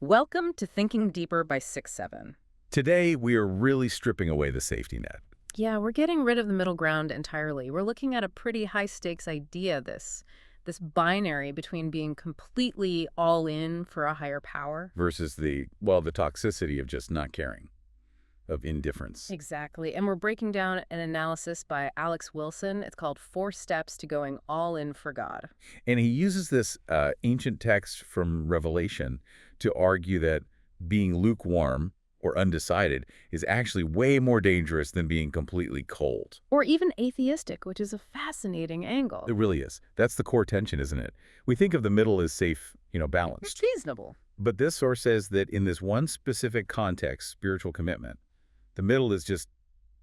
Welcome to Thinking Deeper by 6-7. Today, we are really stripping away the safety net. Yeah, we're getting rid of the middle ground entirely. We're looking at a pretty high-stakes idea, this binary between being completely all in for a higher power. Versus the toxicity of just not caring, of indifference. Exactly. And we're breaking down an analysis by Alex Wilson. It's called 4 Steps to Going All In for God. And he uses this ancient text from Revelation to argue that being lukewarm or undecided is actually way more dangerous than being completely cold. Or even atheistic, which is a fascinating angle. It really is. That's the core tension, isn't it? We think of the middle as safe, balanced. It's reasonable. But this source says that in this one specific context, spiritual commitment, the middle is just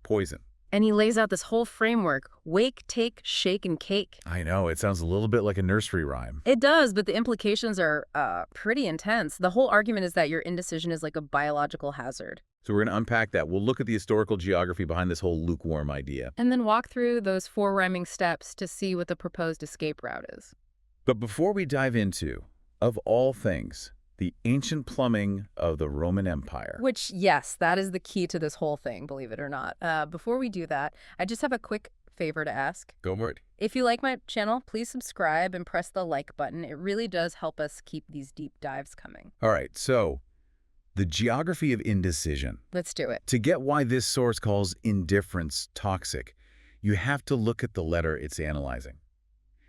poison. And he lays out this whole framework: wake, take, shake, and cake. I know, it sounds a little bit like a nursery rhyme. It does, but the implications are pretty intense. The whole argument is that your indecision is like a biological hazard. So we're going to unpack that. We'll look at the historical geography behind this whole lukewarm idea. And then walk through those 4 rhyming steps to see what the proposed escape route is. But before we dive into, of all things, the ancient plumbing of the Roman Empire. Which, yes, that is the key to this whole thing, believe it or not. Before we do that, I just have a quick favor to ask. Go for it. If you like my channel, please subscribe and press the like button. It really does help us keep these deep dives coming. All right, so the geography of indecision. Let's do it. To get why this source calls indifference toxic, you have to look at the letter it's analyzing.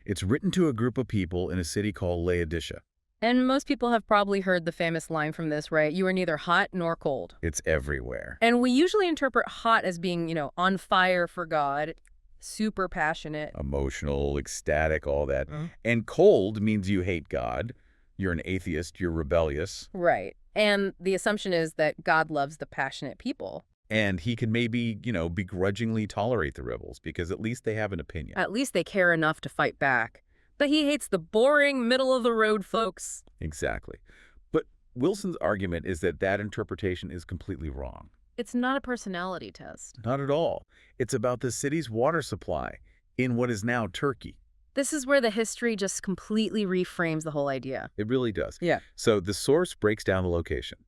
It's written to a group of people in a city called Laodicea. And most people have probably heard the famous line from this, right? You are neither hot nor cold. It's everywhere. And we usually interpret hot as being, on fire for God, super passionate. Emotional, ecstatic, all that. Mm. And cold means you hate God. You're an atheist. You're rebellious. Right. And the assumption is that God loves the passionate people. And he can maybe, begrudgingly tolerate the rebels because at least they have an opinion. At least they care enough to fight back. But he hates the boring, middle-of-the-road folks. Exactly. But Wilson's argument is that that interpretation is completely wrong. It's not a personality test. Not at all. It's about the city's water supply in what is now Turkey. This is where the history just completely reframes the whole idea. It really does. Yeah. So the source breaks down the location.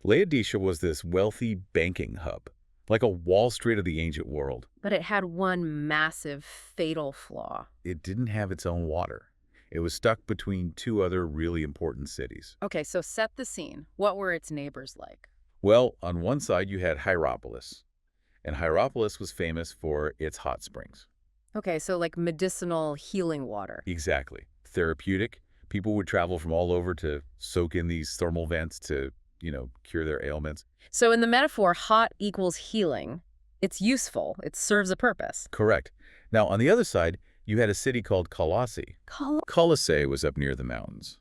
Laodicea was this wealthy banking hub, like a Wall Street of the ancient world. But it had one massive, fatal flaw. It didn't have its own water. It was stuck between 2 other really important cities. Okay, so set the scene. What were its neighbors like? Well, on one side you had Hierapolis, and Hierapolis was famous for its hot springs. Okay, so like medicinal healing water. Exactly. Therapeutic. People would travel from all over to soak in these thermal vents to, cure their ailments. So in the metaphor, hot equals healing. It's useful. It serves a purpose. Correct. Now, on the other side, you had a city called Colossae. Colossae was up near the mountains,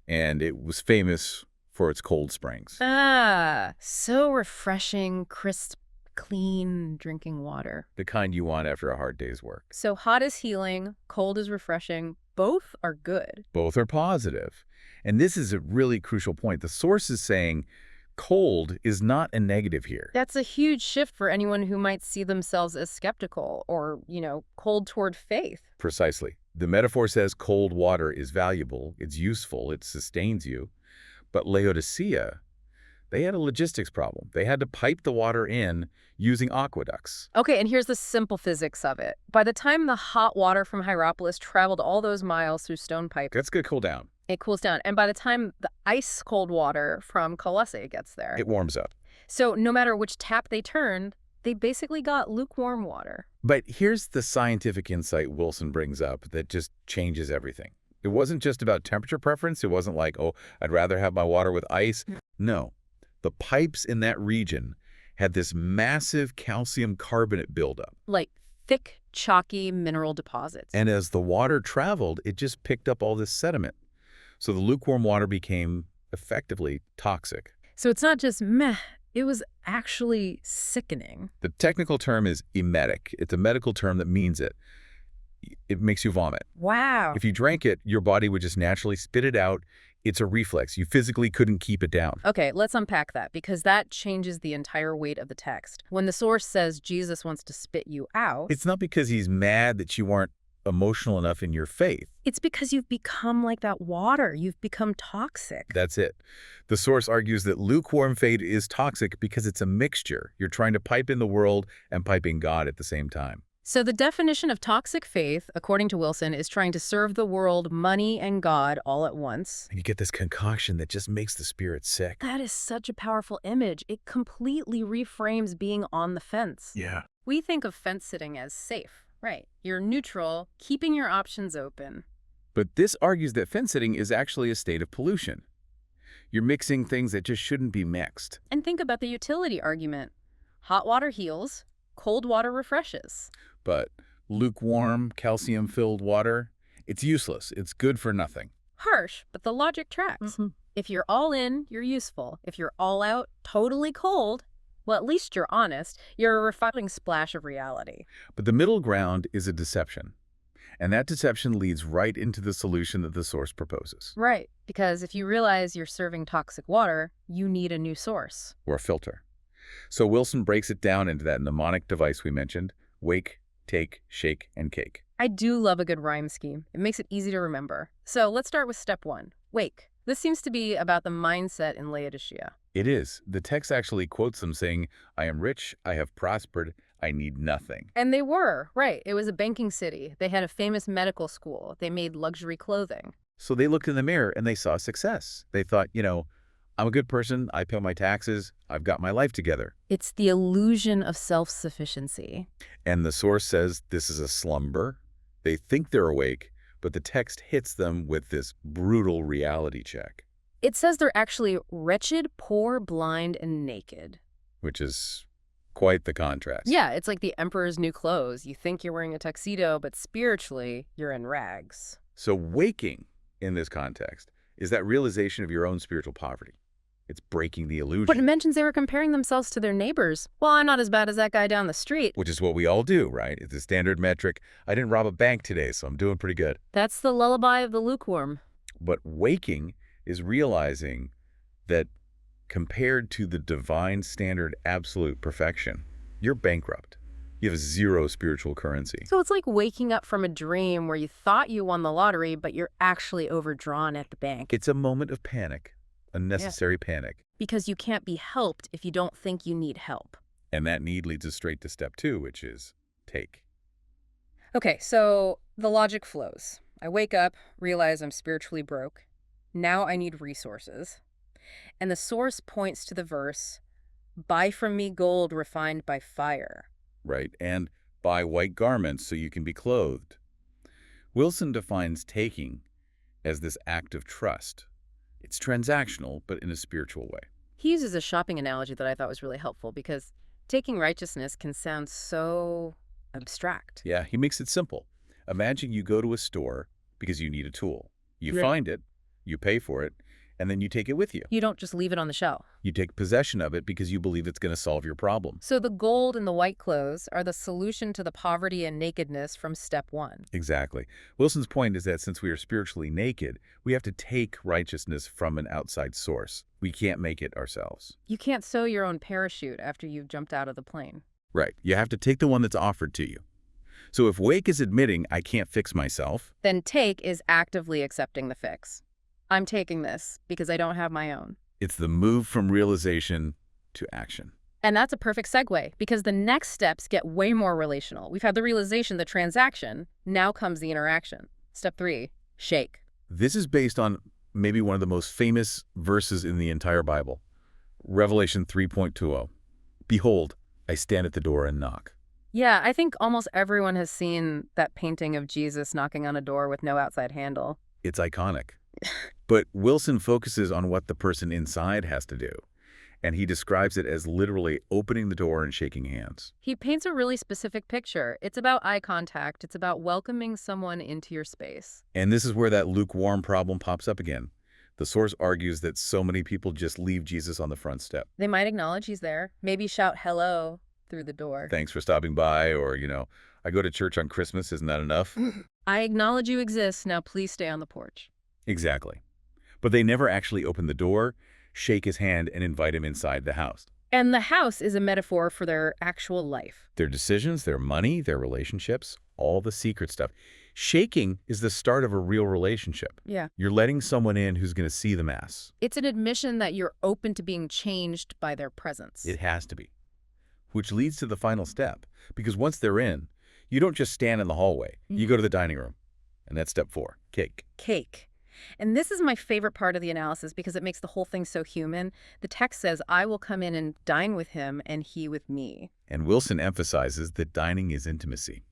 and it was famous for its cold springs. Ah, so refreshing, crisp, clean drinking water. The kind you want after a hard day's work. So hot is healing, cold is refreshing. Both are good. Both are positive. And this is a really crucial point. The source is saying cold is not a negative here. That's a huge shift for anyone who might see themselves as skeptical or, cold toward faith. Precisely. The metaphor says cold water is valuable, it's useful, it sustains you. But Laodicea, they had a logistics problem. They had to pipe the water in using aqueducts. Okay, and here's the simple physics of it. By the time the hot water from Hierapolis traveled all those miles through stone pipe, That's going to cool down. it cools down. And by the time the ice-cold water from Colossae gets there, It warms up. so no matter which tap they turned, they basically got lukewarm water. But here's the scientific insight Wilson brings up that just changes everything. It wasn't just about temperature preference. It wasn't like, oh, I'd rather have my water with ice. No. The pipes in that region had this massive calcium carbonate buildup. Like thick, chalky mineral deposits. And as the water traveled, it just picked up all this sediment. So the lukewarm water became effectively toxic. So it's not just meh, it was actually sickening. The technical term is emetic. It's a medical term that means it. It makes you vomit. Wow. If you drank it, your body would just naturally spit it out. It's a reflex. You physically couldn't keep it down. Okay, let's unpack that, because that changes the entire weight of the text. When the source says Jesus wants to spit you out, It's not because he's mad that you weren't emotional enough in your faith. It's because you've become like that water. You've become toxic. That's it. The source argues that lukewarm faith is toxic because it's a mixture. You're trying to pipe in the world and pipe in God at the same time. So the definition of toxic faith, according to Wilson, is trying to serve the world, money, and God all at once. And you get this concoction that just makes the spirit sick. That is such a powerful image. It completely reframes being on the fence. Yeah. We think of fence sitting as safe, right? You're neutral, keeping your options open. But this argues that fence sitting is actually a state of pollution. You're mixing things that just shouldn't be mixed. And think about the utility argument. Hot water heals, cold water refreshes. But lukewarm, calcium-filled water, it's useless. It's good for nothing. Harsh, but the logic tracks. If you're all in, you're useful. If you're all out, totally cold, well, at least you're honest. You're a refining splash of reality. But the middle ground is a deception. And that deception leads right into the solution that the source proposes. Right, because if you realize you're serving toxic water, you need a new source. Or a filter. So Wilson breaks it down into that mnemonic device we mentioned: wake, take, shake, and cake. I do love a good rhyme scheme. It makes it easy to remember. So let's start with step 1, wake. This seems to be about the mindset in Laodicea. It is. The text actually quotes them saying, "I am rich, I have prospered, I need nothing." And they were, right. It was a banking city. They had a famous medical school. They made luxury clothing. So they looked in the mirror and they saw success. They thought, I'm a good person, I pay my taxes, I've got my life together. It's the illusion of self-sufficiency. And the source says this is a slumber. They think they're awake, but the text hits them with this brutal reality check. It says they're actually wretched, poor, blind, and naked. Which is quite the contrast. Yeah, it's like the emperor's new clothes. You think you're wearing a tuxedo, but spiritually, you're in rags. So waking, in this context, is that realization of your own spiritual poverty. It's breaking the illusion. But it mentions they were comparing themselves to their neighbors. Well, I'm not as bad as that guy down the street. Which is what we all do, right? It's a standard metric. I didn't rob a bank today, so I'm doing pretty good. That's the lullaby of the lukewarm. But waking is realizing that compared to the divine standard absolute perfection, you're bankrupt. You have zero spiritual currency. So it's like waking up from a dream where you thought you won the lottery, but you're actually overdrawn at the bank. It's a moment of panic, a necessary panic. Because you can't be helped if you don't think you need help. And that need leads us straight to step 2, which is take. Okay, so the logic flows. I wake up, realize I'm spiritually broke. Now I need resources. And the source points to the verse, "Buy from me gold refined by fire." Right, and buy white garments so you can be clothed. Wilson defines taking as this act of trust. It's transactional, but in a spiritual way. He uses a shopping analogy that I thought was really helpful because taking righteousness can sound so abstract. Yeah, he makes it simple. Imagine you go to a store because you need a tool. You Yeah. find it, you pay for it, and then you take it with you. You don't just leave it on the shelf. You take possession of it because you believe it's going to solve your problem. So the gold and the white clothes are the solution to the poverty and nakedness from step 1. Exactly. Wilson's point is that since we are spiritually naked, we have to take righteousness from an outside source. We can't make it ourselves. You can't sew your own parachute after you've jumped out of the plane. Right. You have to take the one that's offered to you. So if wake is admitting I can't fix myself, Then take is actively accepting the fix. I'm taking this because I don't have my own. it's the move from realization to action. And that's a perfect segue because the next steps get way more relational. We've had the realization, the transaction. Now comes the interaction. Step 3, shake. This is based on maybe one of the most famous verses in the entire Bible. Revelation 3.20. Behold, I stand at the door and knock. Yeah, I think almost everyone has seen that painting of Jesus knocking on a door with no outside handle. It's iconic. But Wilson focuses on what the person inside has to do. And he describes it as literally opening the door and shaking hands. He paints a really specific picture. It's about eye contact. It's about welcoming someone into your space. And this is where that lukewarm problem pops up again. The source argues that so many people just leave Jesus on the front step. They might acknowledge he's there, maybe shout hello through the door. Thanks for stopping by, or, I go to church on Christmas, isn't that enough? I acknowledge you exist, now please stay on the porch. Exactly. But they never actually open the door, shake his hand, and invite him inside the house. And the house is a metaphor for their actual life. Their decisions, their money, their relationships, all the secret stuff. Shaking is the start of a real relationship. Yeah. You're letting someone in who's going to see the mass. It's an admission that you're open to being changed by their presence. It has to be. Which leads to the final step. Because once they're in, you don't just stand in the hallway. You go to the dining room. And that's step 4, cake. Cake. And this is my favorite part of the analysis because it makes the whole thing so human. The text says, I will come in and dine with him and he with me. And Wilson emphasizes that dining is intimacy.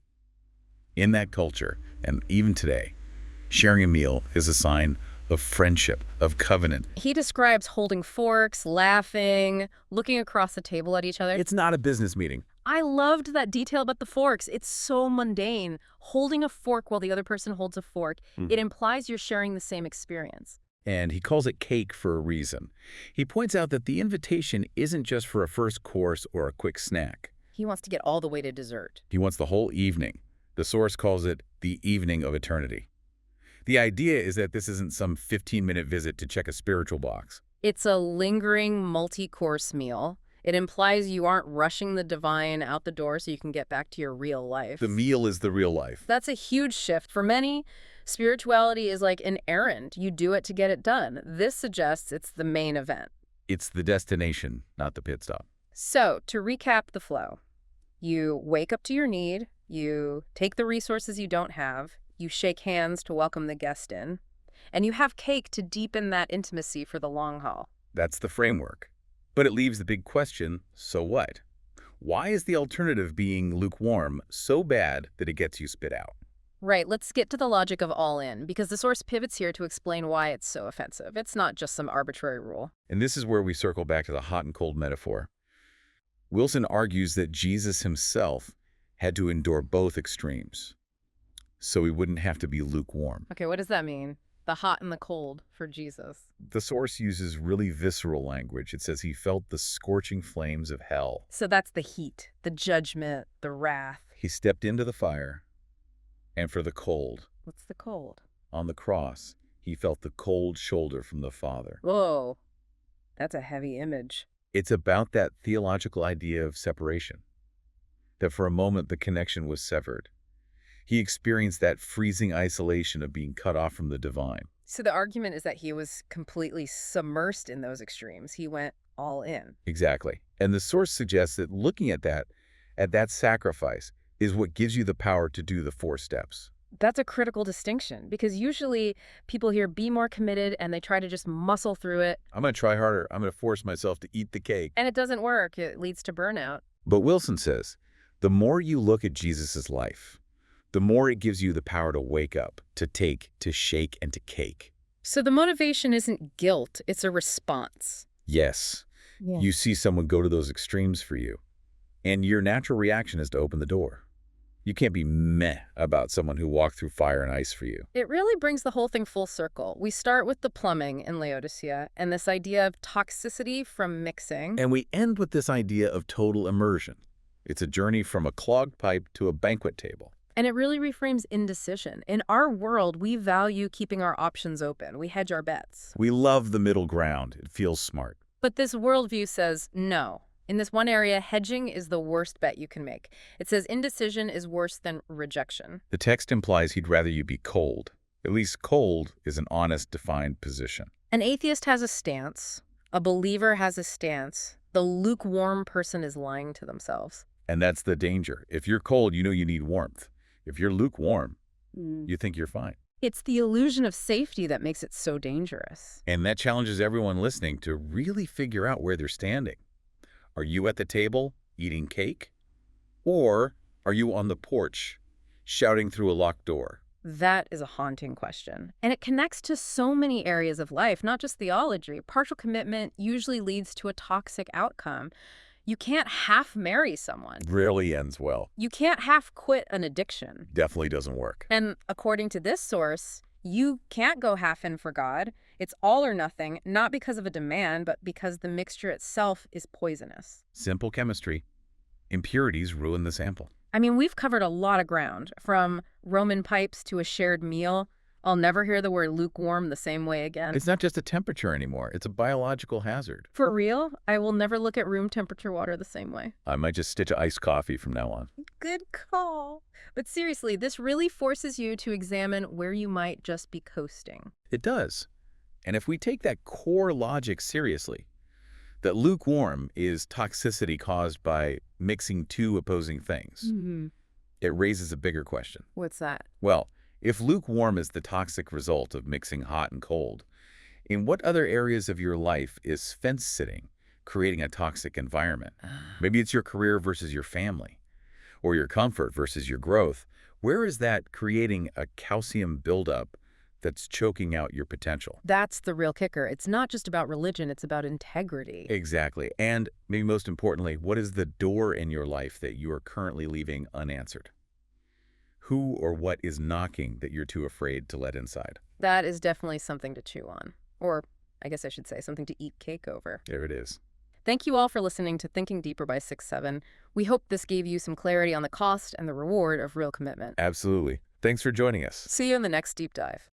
In that culture, and even today, sharing a meal is a sign of friendship, of covenant. He describes holding forks, laughing, looking across the table at each other. It's not a business meeting. I loved that detail about the forks. It's so mundane. Holding a fork while the other person holds a fork, it implies you're sharing the same experience. And he calls it cake for a reason. He points out that the invitation isn't just for a first course or a quick snack. He wants to get all the way to dessert. He wants the whole evening. The source calls it the evening of eternity. The idea is that this isn't some 15-minute visit to check a spiritual box. It's a lingering multi-course meal. It implies you aren't rushing the divine out the door so you can get back to your real life. The meal is the real life. That's a huge shift. For many, spirituality is like an errand. You do it to get it done. This suggests it's the main event. It's the destination, not the pit stop. So, to recap the flow, you wake up to your need, you take the resources you don't have, you shake hands to welcome the guest in, and you have cake to deepen that intimacy for the long haul. That's the framework. But it leaves the big question, so what? Why is the alternative, being lukewarm, so bad that it gets you spit out? Right, let's get to the logic of all in, because the source pivots here to explain why it's so offensive. It's not just some arbitrary rule. And this is where we circle back to the hot and cold metaphor. Wilson argues that Jesus himself had to endure both extremes, so he wouldn't have to be lukewarm. Okay, what does that mean? The hot and the cold for Jesus. The source uses really visceral language. It says he felt the scorching flames of hell. So that's the heat, the judgment, the wrath. He stepped into the fire, and for the cold, What's the cold? on the cross, he felt the cold shoulder from the Father. Whoa, that's a heavy image. It's about that theological idea of separation, that for a moment the connection was severed. He experienced that freezing isolation of being cut off from the divine. So the argument is that he was completely submersed in those extremes. He went all in. Exactly. And the source suggests that looking at that sacrifice, is what gives you the power to do the 4 steps. That's a critical distinction because usually people hear be more committed and they try to just muscle through it. I'm going to try harder. I'm going to force myself to eat the cake. And it doesn't work. It leads to burnout. But Wilson says, the more you look at Jesus' life, the more it gives you the power to wake up, to take, to shake, and to cake. So the motivation isn't guilt, it's a response. Yes. Yeah. You see someone go to those extremes for you, and your natural reaction is to open the door. You can't be meh about someone who walked through fire and ice for you. It really brings the whole thing full circle. We start with the plumbing in Laodicea and this idea of toxicity from mixing. And we end with this idea of total immersion. It's a journey from a clogged pipe to a banquet table. And it really reframes indecision. In our world, we value keeping our options open. We hedge our bets. We love the middle ground. It feels smart. But this worldview says no. In this one area, hedging is the worst bet you can make. It says indecision is worse than rejection. The text implies he'd rather you be cold. At least cold is an honest, defined position. An atheist has a stance. A believer has a stance. The lukewarm person is lying to themselves. And that's the danger. If you're cold, you know you need warmth. If you're lukewarm, you think you're fine. It's the illusion of safety that makes it so dangerous. And that challenges everyone listening to really figure out where they're standing. Are you at the table eating cake? Or are you on the porch shouting through a locked door? That is a haunting question. And it connects to so many areas of life, not just theology. Partial commitment usually leads to a toxic outcome. You can't half marry someone. Rarely ends well. You can't half quit an addiction. Definitely doesn't work. And according to this source, you can't go half in for God. It's all or nothing, not because of a demand, but because the mixture itself is poisonous. Simple chemistry. Impurities ruin the sample. I mean, we've covered a lot of ground, from Roman pipes to a shared meal. I'll never hear the word lukewarm the same way again. It's not just a temperature anymore. It's a biological hazard. For real, I will never look at room temperature water the same way. I might just stitch iced coffee from now on. Good call. But seriously, this really forces you to examine where you might just be coasting. It does. And if we take that core logic seriously, that lukewarm is toxicity caused by mixing two opposing things, it raises a bigger question. What's that? Well, if lukewarm is the toxic result of mixing hot and cold, in what other areas of your life is fence-sitting creating a toxic environment? Maybe it's your career versus your family, or your comfort versus your growth. Where is that creating a calcium buildup that's choking out your potential? That's the real kicker. It's not just about religion, it's about integrity. Exactly. And maybe most importantly, what is the door in your life that you are currently leaving unanswered? Who or what is knocking that you're too afraid to let inside? That is definitely something to chew on. Or, I guess I should say, something to eat cake over. There it is. Thank you all for listening to Thinking Deeper by 6-7. We hope this gave you some clarity on the cost and the reward of real commitment. Absolutely. Thanks for joining us. See you in the next deep dive.